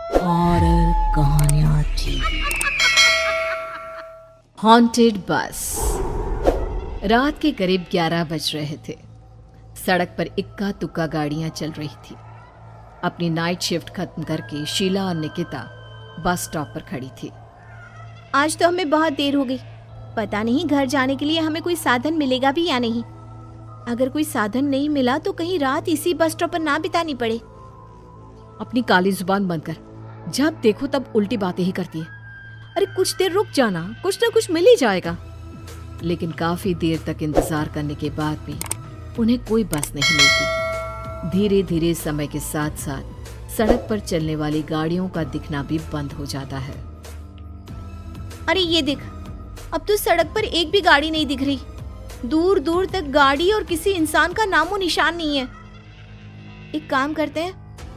Horror कहानियां थी। Haunted बस। रात के करीब 11 बज रहे थे। सड़क पर इक्का तुक्का गाड़ियां चल रही थी। अपनी नाइट शिफ्ट खत्म करके शीला और निकिता बस स्टॉप पर खड़ी थी। आज तो हमें बहुत देर हो गई। पता नहीं घर जाने के लिए हमें कोई साधन मिलेगा भी या नहीं। अगर कोई साधन नहीं मिला तो कहीं रात इसी बस स्टॉप पर ना बितानी पड़े। अपनी काली जुबान बंद कर। जब देखो तब उल्टी बातें ही करती है। अरे कुछ देर रुक जाना, कुछ ना कुछ मिल ही जाएगा। लेकिन काफी देर तक इंतजार करने के बाद भी उन्हें कोई बस नहीं मिलती। धीरे धीरे समय के साथ साथ सड़क पर चलने वाली गाड़ियों का दिखना भी बंद हो जाता है। अरे ये देख, अब तो सड़क पर एक भी गाड़ी नहीं दिख रही। दूर दूर तक गाड़ी और किसी इंसान का नामो निशान नहीं है। एक काम करते हैं,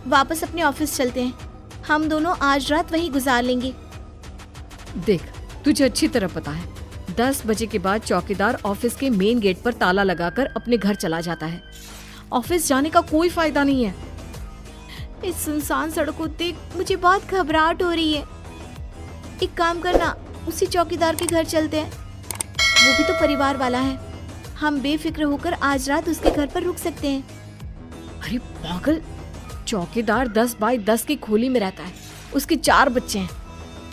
वापस अपने ऑफिस चलते हैं। हम दोनों आज रात वहीं गुजार लेंगे। देख, तुझे अच्छी तरह पता है 10 बजे के बाद चौकीदार ऑफिस के मेन गेट पर ताला लगाकर अपने घर चला जाता है। ऑफिस जाने का कोई फायदा नहीं है। इस सुनसान सड़क को देख मुझे बहुत घबराहट हो रही है। एक काम करना, उसी चौकीदार के घर चलते हैं। वो भी तो परिवार वाला है। हम बेफिक्र होकर आज रात उसके घर पर रुक सकते हैं। अरे पागल, चौकीदार 10 बाय 10 की खोली में रहता है। उसके 4 बच्चे हैं।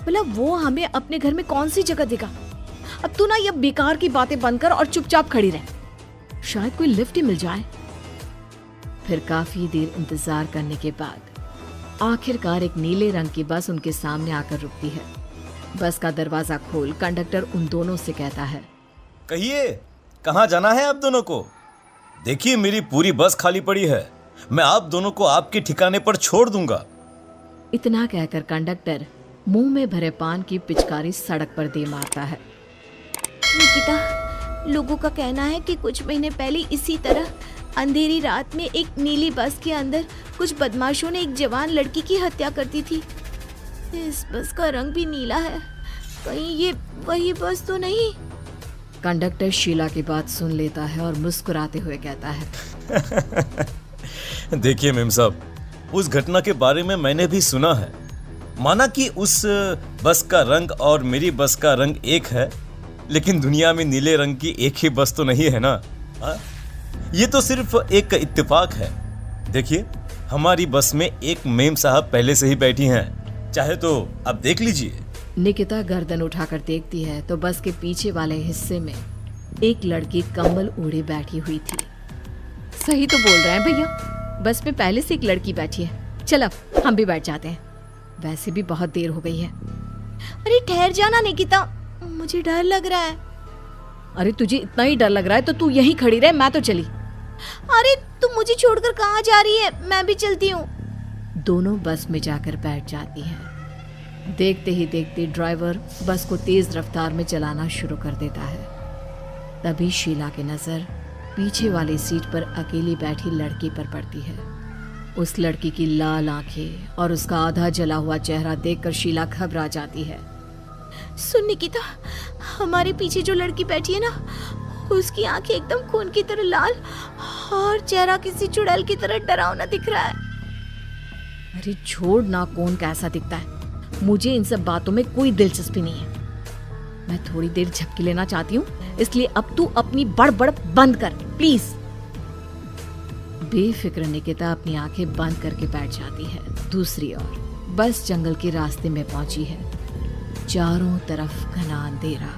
बोला वो हमें अपने घर में कौन सी जगह देगा। अब तू ना ये बेकार की बातें बंद कर और चुपचाप खड़ी रह। शायद कोई लिफ्ट ही मिल जाए। फिर काफी देर इंतजार करने के बाद आखिरकार एक नीले रंग की बस उनके सामने आकर रुकती है। बस का दरवाजा खोल कंडक्टर उन दोनों से कहता है, कहिए कहाँ जाना है आप दोनों को? देखिए मेरी पूरी बस खाली पड़ी है। मैं आप दोनों को आपके ठिकाने पर छोड़ दूंगा। इतना कहकर कंडक्टर मुंह में भरे पान की पिचकारी सड़क पर दे मारता है। निकिता, लोगों का कहना है कि कुछ महीने पहले इसी तरह अंधेरी रात में एक नीली बस के अंदर कुछ बदमाशों ने एक जवान लड़की की हत्या कर दी थी। इस बस का रंग भी नीला है। कहीं ये वही बस तो नहीं? कंडक्टर शीला की बात सुन लेता है और मुस्कुराते हुए कहता है, देखिए मेम साहब, उस घटना के बारे में मैंने भी सुना है। माना कि उस बस का रंग और मेरी बस का रंग एक है, लेकिन दुनिया में नीले रंग की एक ही बस तो नहीं है ना। ये तो सिर्फ एक इत्तेफाक है। देखिए हमारी बस में एक मेम साहब पहले से ही बैठी हैं, चाहे तो आप देख लीजिए। निकिता गर्दन उठाकर देखती है तो बस के पीछे वाले हिस्से में एक लड़की कंबल ओढ़े बैठी हुई थी। सही तो बोल रहे हैं भैया, बस में पहले से एक लड़की बैठी है। चल अब हम भी बैठ जाते हैं, वैसे भी बहुत देर हो गई है। अरे ठहर जाना निकिता, मुझे डर लग रहा है। अरे तुझे इतना ही डर लग रहा है तो तू यहीं खड़ी रहे, मैं तो चली। अरे तुम मुझे छोड़कर कहाँ जा रही है? मैं भी चलती हूँ। दोनों बस में जाकर बैठ जाती हैं। देखते ही देखते ड्राइवर बस को तेज रफ्तार में चलाना शुरू कर देता है। तभी शीला की नजर पीछे वाली सीट पर अकेली बैठी लड़की पर पड़ती है। उस लड़की की लाल आंखें और उसका आधा जला हुआ चेहरा देखकर शीला घबरा जाती है। सुन निकिता, हमारे पीछे जो लड़की बैठी है ना, उसकी आंखें एकदम खून की तरह लाल और चेहरा किसी चुड़ैल की तरह डरावना दिख रहा है। अरे छोड़ ना, कौन कैसा दिखता है, मुझे इन सब बातों में कोई दिलचस्पी नहीं है। मैं थोड़ी देर झपकी लेना चाहती हूँ, इसलिए अब तू अपनी बड़बड़ बंद कर प्लीज। बेफिक्र निकिता अपनी आंखें बंद करके बैठ जाती है। दूसरी ओर बस जंगल के रास्ते में पहुंची है। चारों तरफ घना अंधेरा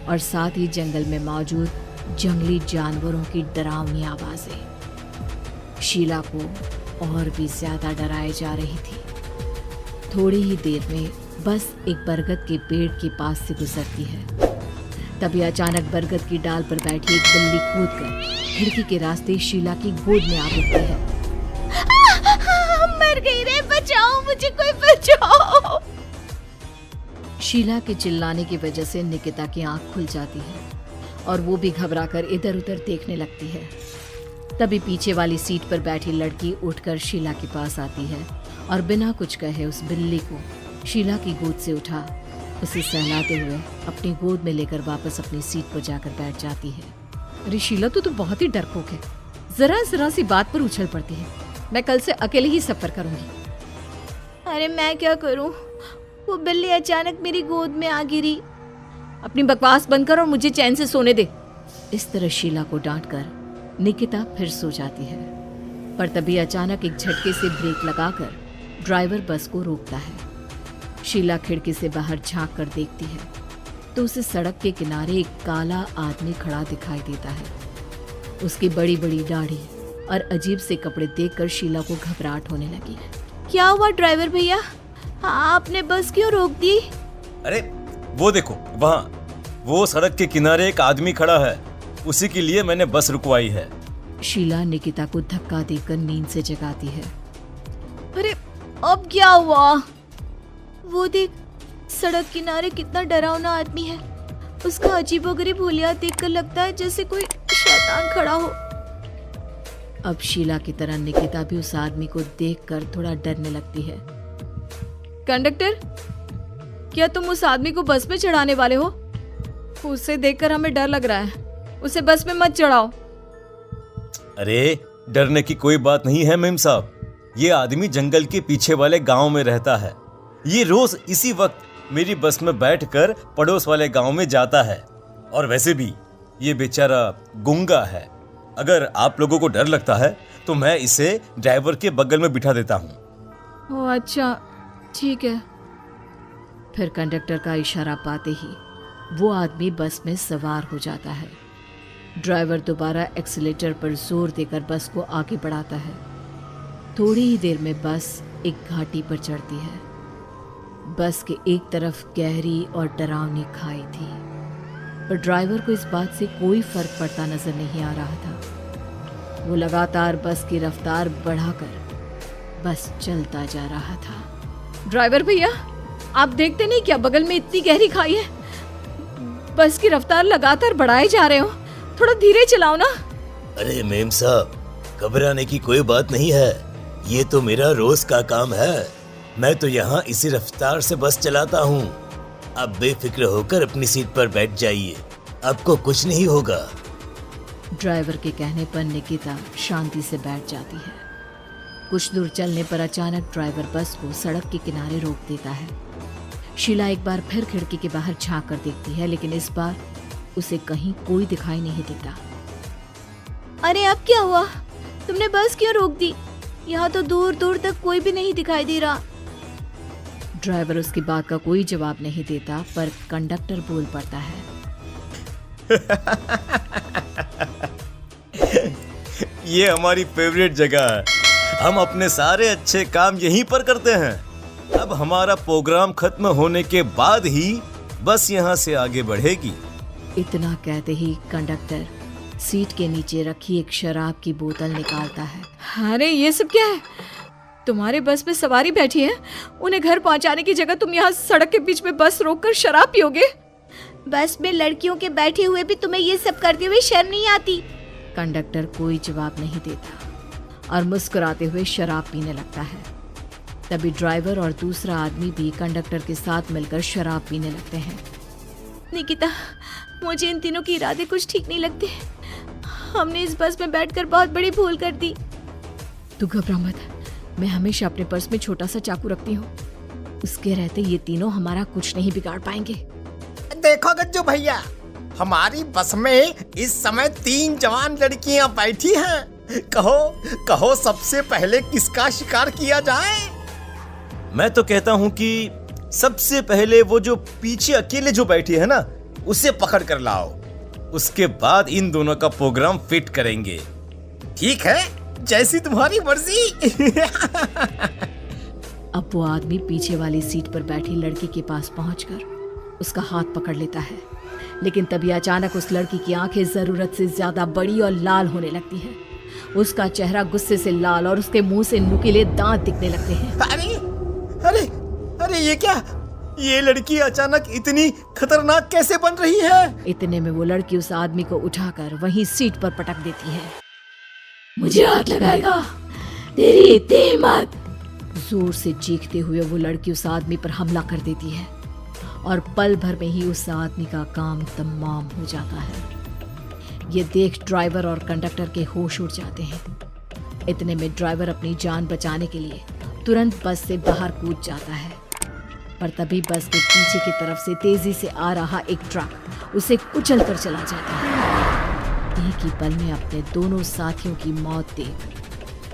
और साथ ही जंगल में मौजूद जंगली जानवरों की डरावनी आवाजें शीला को और भी ज्यादा डराए जा रही थी। थोड़ी ही देर में बस एक बरगद के पेड़ के पास से गुजरती है। तभी अचानक बरगद की डाल पर बैठी एक बिल्ली कूदकर खिड़की के रास्ते शीला की गोद में आ गिरती है। मर गई रे, बचाओ मुझे, कोई बचाओ। शीला के चिल्लाने की वजह से निकिता की आंख खुल जाती है और वो भी घबराकर इधर उधर देखने लगती है। तभी पीछे वाली सीट पर बैठी लड़की उठकर शीला के पास आती है और बिना कुछ कहे उस बिल्ली को शीला की गोद से उठा उसे सहलाते हुए अपनी गोद में लेकर वापस अपनी सीट पर जाकर बैठ जाती है। अरे शीला, तू तो बहुत ही डरपोक है। जरा जरा सी बात पर उछल पड़ती है। मैं कल से अकेले ही सफर करूंगी। अरे मैं क्या करूं? वो बिल्ली अचानक मेरी गोद में आ गिरी। अपनी बकवास बंद कर और मुझे चैन से सोने दे। इस तरह शीला को डांटकर निकिता फिर सो जाती है, पर तभी अचानक एक झटके से ब्रेक लगाकर ड्राइवर बस को रोकता है। शीला खिड़की से बाहर झांक कर देखती है तो उसे सड़क के किनारे एक काला आदमी खड़ा दिखाई देता है। उसकी बड़ी बड़ी दाढ़ी और अजीब से कपड़े देखकर शीला को घबराहट होने लगी। क्या हुआ ड्राइवर भैया? आपने बस क्यों रोक दी? अरे वो देखो, वहाँ वो सड़क के किनारे एक आदमी खड़ा है, उसी के लिए मैंने बस रुकवाई है। शीला निकिता को धक्का देकर नींद से जगाती है। अरे अब क्या हुआ? वो देख, सड़क किनारे कितना डरावना आदमी है। उसका अजीबोगरीब हुलिया देखकर लगता है जैसे कोई शैतान खड़ा हो। अब शीला की तरह निकिता भी उस आदमी को देखकर थोड़ा डरने लगती है। कंडक्टर, क्या तुम उस आदमी को बस में चढ़ाने वाले हो? उसे देखकर हमें डर लग रहा है, उसे बस में मत चढ़ाओ। अरे डरने की कोई बात नहीं है मेम साहब, ये आदमी जंगल के पीछे वाले गांव में रहता है। ये रोज इसी वक्त मेरी बस में बैठकर पड़ोस वाले गांव में जाता है, और वैसे भी ये बेचारा गूंगा है। अगर आप लोगों को डर लगता है तो मैं इसे ड्राइवर के बगल में बिठा देता हूँ। ओह अच्छा, ठीक है। फिर कंडक्टर का इशारा पाते ही वो आदमी बस में सवार हो जाता है। ड्राइवर दोबारा एक्सीलेटर पर जोर देकर बस को आगे बढ़ाता है। थोड़ी ही देर में बस एक घाटी पर चढ़ती है। बस के एक तरफ गहरी और डरावनी खाई थी, पर ड्राइवर को इस बात से कोई फर्क पड़ता नजर नहीं आ रहा था। वो लगातार बस की रफ्तार बढ़ाकर बस चलता जा रहा था। ड्राइवर भैया, आप देखते नहीं क्या बगल में इतनी गहरी खाई है? बस की रफ्तार लगातार बढ़ाए जा रहे हो, थोड़ा धीरे चलाओ ना। अरे मेम साहब, घबराने की कोई बात नहीं है, ये तो मेरा रोज का काम है। मैं तो यहाँ इसी रफ्तार से बस चलाता हूँ। अब बेफिक्र होकर अपनी सीट पर बैठ जाइए, आपको कुछ नहीं होगा। ड्राइवर के कहने पर निकिता शांति से बैठ जाती है। कुछ दूर चलने पर अचानक ड्राइवर बस को सड़क के किनारे रोक देता है। शीला एक बार फिर खिड़की के बाहर झांक कर देखती है, लेकिन इस बार उसे कहीं कोई दिखाई नहीं देता। अरे अब क्या हुआ? तुमने बस क्यों रोक दी? यहाँ तो दूर दूर तक कोई भी नहीं दिखाई दे रहा। ड्राइवर उसकी बात का कोई जवाब नहीं देता, पर कंडक्टर बोल पड़ता है। ये हमारी फेवरेट जगह है, हम अपने सारे अच्छे काम यहीं पर करते हैं। अब हमारा प्रोग्राम खत्म होने के बाद ही बस यहाँ से आगे बढ़ेगी। इतना कहते ही कंडक्टर सीट के नीचे रखी एक शराब की बोतल निकालता है। अरे ये सब क्या है? तुम्हारे बस में सवारी बैठी है, उन्हें घर पहुंचाने की जगह तुम यहाँ सड़क के बीच में बस रोककर शराब पियोगे? बस में लड़कियों के बैठे हुए भी तुम्हें ये सब करते हुए शर्म नहीं आती? कंडक्टर कोई जवाब नहीं देता और मुस्कुराते हुए शराब पीने लगता है। तभी ड्राइवर और दूसरा आदमी भी कंडक्टर के साथ मिलकर शराब पीने लगते हैं। निकिता, मुझे इन तीनों के इरादे कुछ ठीक नहीं लगते। हमने इस बस में बैठकर बहुत बड़ी भूल कर दी। तू घबरा मत, मैं हमेशा अपने पर्स में छोटा सा चाकू रखती हूँ। उसके रहते ये तीनों हमारा कुछ नहीं बिगाड़ पाएंगे। देखो गज्जू भैया, हमारी बस में इस समय 3 जवान लड़कियां बैठी हैं। कहो सबसे पहले किसका शिकार किया जाए? मैं तो कहता हूँ कि सबसे पहले वो जो पीछे अकेले जो बैठी है ना, उसे पकड़ कर लाओ। उसके बाद इन दोनों का प्रोग्राम फिट करेंगे। ठीक है, जैसी तुम्हारी मर्जी। अब वो आदमी पीछे वाली सीट पर बैठी लड़की के पास पहुंचकर उसका हाथ पकड़ लेता है, लेकिन तभी अचानक उस लड़की की आंखें जरूरत से ज्यादा बड़ी और लाल होने लगती हैं। उसका चेहरा गुस्से से लाल और उसके मुंह से नुकीले दांत दिखने लगते हैं। अरे ये क्या? ये लड़की अचानक इतनी खतरनाक कैसे बन रही है? इतने में वो लड़की उस आदमी को उठाकर वहीं सीट पर पटक देती है। मुझे हाथ लगाएगा, तेरी इतनी हिम्मत! जोर से चीखते हुए वो लड़की उस आदमी पर हमला कर देती है और पल भर में ही उस आदमी का काम तमाम हो जाता है। ये देख ड्राइवर और कंडक्टर के होश उड़ जाते हैं। इतने में ड्राइवर अपनी जान बचाने के लिए तुरंत बस से बाहर कूद जाता है। पर तभी बस के पीछे की तरफ से तेजी से आ रहा एक ट्रक उसे कुचल कर चला जाता है। एक ही पल में अपने दोनों साथियों की मौत देख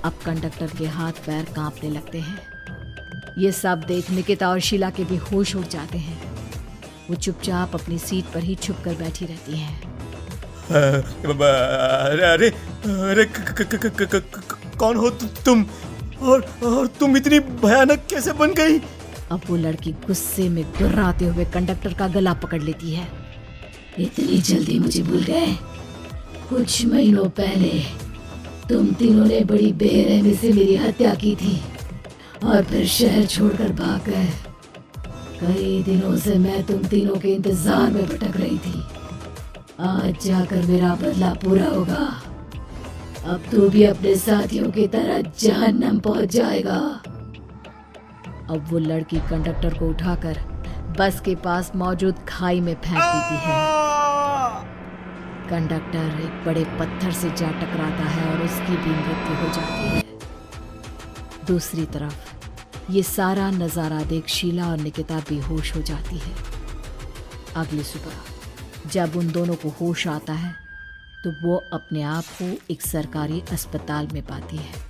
अब कंडक्टर के हाथ पैर कांपने लगते हैं। ये सब देख निकिता और शीला के भी होश उड़ जाते हैं। वो चुपचाप अपनी सीट पर ही छुप कर बैठी रहती हैं। अरे अरे अरे कौन हो तुम और तुम इतनी भयानक कैसे बन गई? अब वो लड़की गुस्से में गुर्राते हुए कंडक्टर का गला पकड़ लेती है। इतनी जल्दी मुझे भूल गए? कुछ महीनों पहले तुम तीनों ने बड़ी बेरहमी से मेरी हत्या की थी और फिर शहर छोड़कर भाग गए। कई दिनों से मैं तुम तीनों के इंतजार में भटक रही थी। आज जाकर मेरा बदला पूरा होगा। अब तू भी अपने साथियों की तरह जहन्नम पहुंच जाएगा। अब वो लड़की कंडक्टर को उठाकर बस के पास मौजूद खाई में फेंक देती है। कंडक्टर एक बड़े पत्थर से जा टकराता है और उसकी भी मृत्यु हो जाती है। दूसरी तरफ ये सारा नजारा देख शीला और निकिता बेहोश हो जाती है। अगली सुबह जब उन दोनों को होश आता है तो वो अपने आप को एक सरकारी अस्पताल में पाती है।